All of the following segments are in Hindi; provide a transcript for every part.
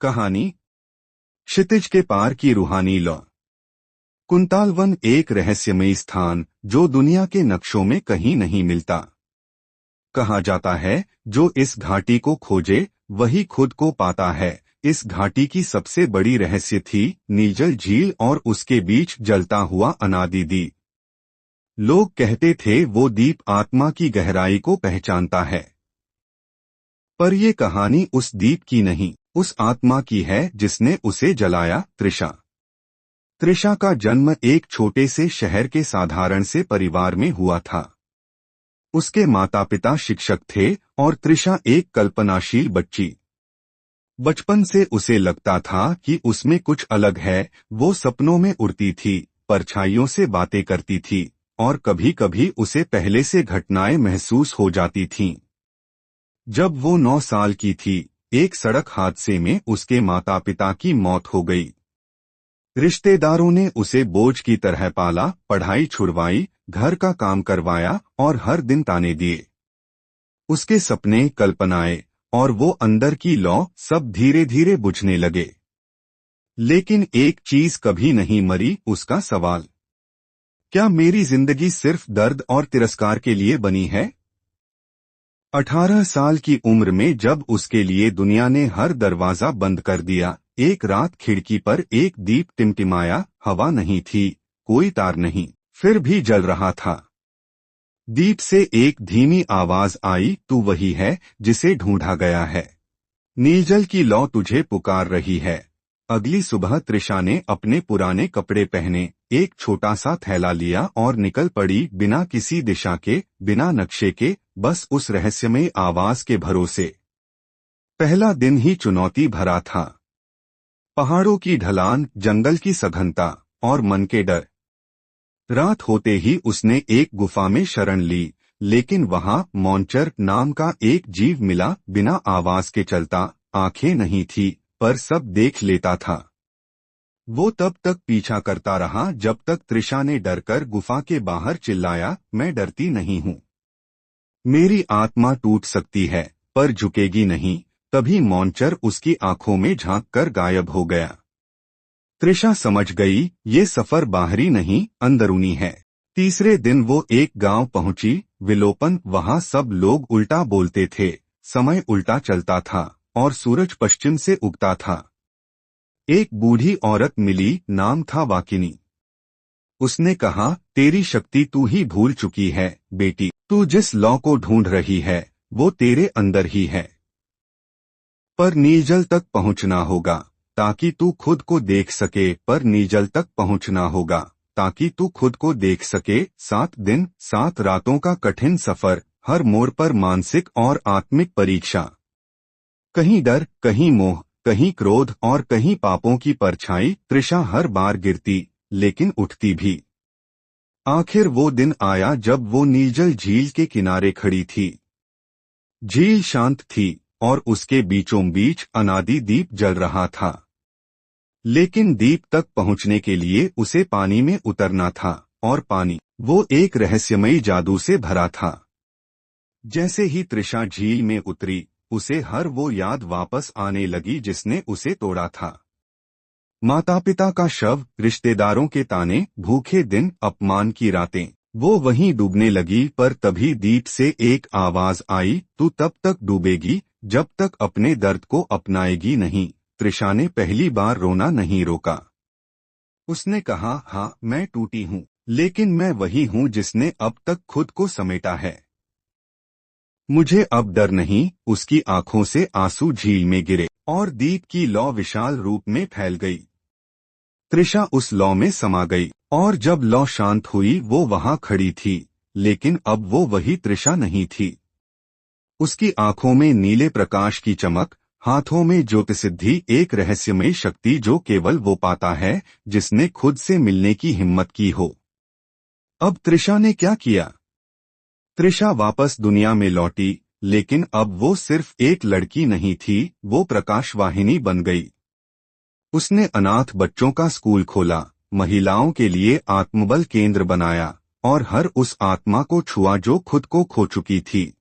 कहानी क्षितिज के पार की रूहानी लौ। कुंतालवन एक रहस्यमयी स्थान जो दुनिया के नक्शों में कहीं नहीं मिलता। कहा जाता है जो इस घाटी को खोजे वही खुद को पाता है। इस घाटी की सबसे बड़ी रहस्य थी नीलजल झील और उसके बीच जलता हुआ अनादि दीप। लोग कहते थे वो दीप आत्मा की गहराई को पहचानता है। पर ये कहानी उस दीप की नहीं, उस आत्मा की है जिसने उसे जलाया। त्रिशा का जन्म एक छोटे से शहर के साधारण से परिवार में हुआ था। उसके माता पिता शिक्षक थे और त्रिशा एक कल्पनाशील बच्ची। बचपन से उसे लगता था कि उसमें कुछ अलग है। वो सपनों में उड़ती थी, परछाइयों से बातें करती थी और कभी कभी उसे पहले से घटनाएं महसूस हो जाती थीं। जब वो 9 साल की थी, एक सड़क हादसे में उसके माता पिता की मौत हो गई। रिश्तेदारों ने उसे बोझ की तरह पाला, पढ़ाई छुड़वाई, घर का काम करवाया और हर दिन ताने दिए। उसके सपने, कल्पनाएं और वो अंदर की लौ सब धीरे धीरे बुझने लगे। लेकिन एक चीज कभी नहीं मरी, उसका सवाल, क्या मेरी जिंदगी सिर्फ दर्द और तिरस्कार के लिए बनी है? 18 साल की उम्र में जब उसके लिए दुनिया ने हर दरवाजा बंद कर दिया, एक रात खिड़की पर एक दीप टिमटिमाया। हवा नहीं थी, कोई तार नहीं, फिर भी जल रहा था। दीप से एक धीमी आवाज आई, तू वही है जिसे ढूंढा गया है। नीलजल की लौ तुझे पुकार रही है। अगली सुबह त्रिशा ने अपने पुराने कपड़े पहने, एक छोटा सा थैला लिया और निकल पड़ी, बिना किसी दिशा के, बिना नक्शे के, बस उस रहस्यमय आवाज के भरोसे। पहला दिन ही चुनौती भरा था। पहाड़ों की ढलान, जंगल की सघनता और मन के डर। रात होते ही उसने एक गुफा में शरण ली, लेकिन वहां मॉन्चर नाम का एक जीव मिला, बिना आवाज के चलता, आंखें नहीं थी पर सब देख लेता था। वो तब तक पीछा करता रहा जब तक त्रिशा ने डरकर गुफा के बाहर चिल्लाया, मैं डरती नहीं हूँ। मेरी आत्मा टूट सकती है पर झुकेगी नहीं। तभी मॉन्चर उसकी आंखों में झांककर गायब हो गया। त्रिशा समझ गई ये सफर बाहरी नहीं, अंदरूनी है। तीसरे दिन वो एक गांव पहुंची, विलोपन। वहां सब लोग उल्टा बोलते थे, समय उल्टा चलता था और सूरज पश्चिम से उगता था। एक बूढ़ी औरत मिली, नाम था वाकिनी। उसने कहा, तेरी शक्ति तू ही भूल चुकी है बेटी। तू जिस लौ को ढूंढ रही है वो तेरे अंदर ही है, पर नीलजल तक पहुंचना होगा ताकि तू खुद को देख सके। पर नीलजल तक पहुंचना होगा ताकि तू खुद को देख सके। 7 दिन 7 रातों का कठिन सफर, हर मोड़ पर मानसिक और आत्मिक परीक्षा। कहीं डर, कहीं मोह, कहीं क्रोध और कहीं पापों की परछाई। त्रिशा हर बार गिरती लेकिन उठती भी। आखिर वो दिन आया जब वो नीलजल झील के किनारे खड़ी थी। झील शांत थी और उसके बीचों बीच अनादि दीप जल रहा था। लेकिन दीप तक पहुंचने के लिए उसे पानी में उतरना था, और पानी, वो एक रहस्यमयी जादू से भरा था। जैसे ही त्रिशा झील में उतरी, उसे हर वो याद वापस आने लगी जिसने उसे तोड़ा था। माता पिता का शव, रिश्तेदारों के ताने, भूखे दिन, अपमान की रातें। वो वहीं डूबने लगी। पर तभी दीप से एक आवाज आई, तू तब तक डूबेगी जब तक अपने दर्द को अपनाएगी नहीं। त्रिशा ने पहली बार रोना नहीं रोका। उसने कहा, हाँ मैं टूटी हूँ, लेकिन मैं वही हूँ जिसने अब तक खुद को समेटा है। मुझे अब डर नहीं। उसकी आंखों से आंसू झील में गिरे और दीप की लौ विशाल रूप में फैल गई। त्रिशा उस लौ में समा गई और जब लौ शांत हुई वो वहां खड़ी थी, लेकिन अब वो वही त्रिशा नहीं थी। उसकी आंखों में नीले प्रकाश की चमक, हाथों में ज्योतिसिद्धि, एक रहस्यमय शक्ति जो केवल वो पाता है जिसने खुद से मिलने की हिम्मत की हो। अब त्रिशा ने क्या किया? त्रिशा वापस दुनिया में लौटी, लेकिन अब वो सिर्फ एक लड़की नहीं थी, वो प्रकाशवाहिनी बन गई। उसने अनाथ बच्चों का स्कूल खोला, महिलाओं के लिए आत्मबल केंद्र बनाया और हर उस आत्मा को छुआ जो खुद को खो चुकी थी।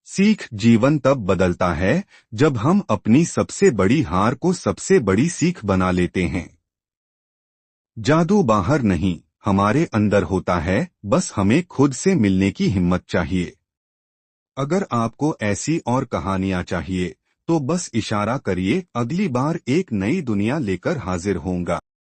सीख जीवन तब बदलता है जब हम अपनी सबसे बड़ी हार को सबसे बड़ी सीख बना लेते हैं। जादू बाहर नहीं, हमारे अंदर होता है, बस हमें खुद से मिलने की हिम्मत चाहिए। अगर आपको ऐसी और कहानियां चाहिए तो बस इशारा करिए, अगली बार एक नई दुनिया लेकर हाजिर होऊंगा।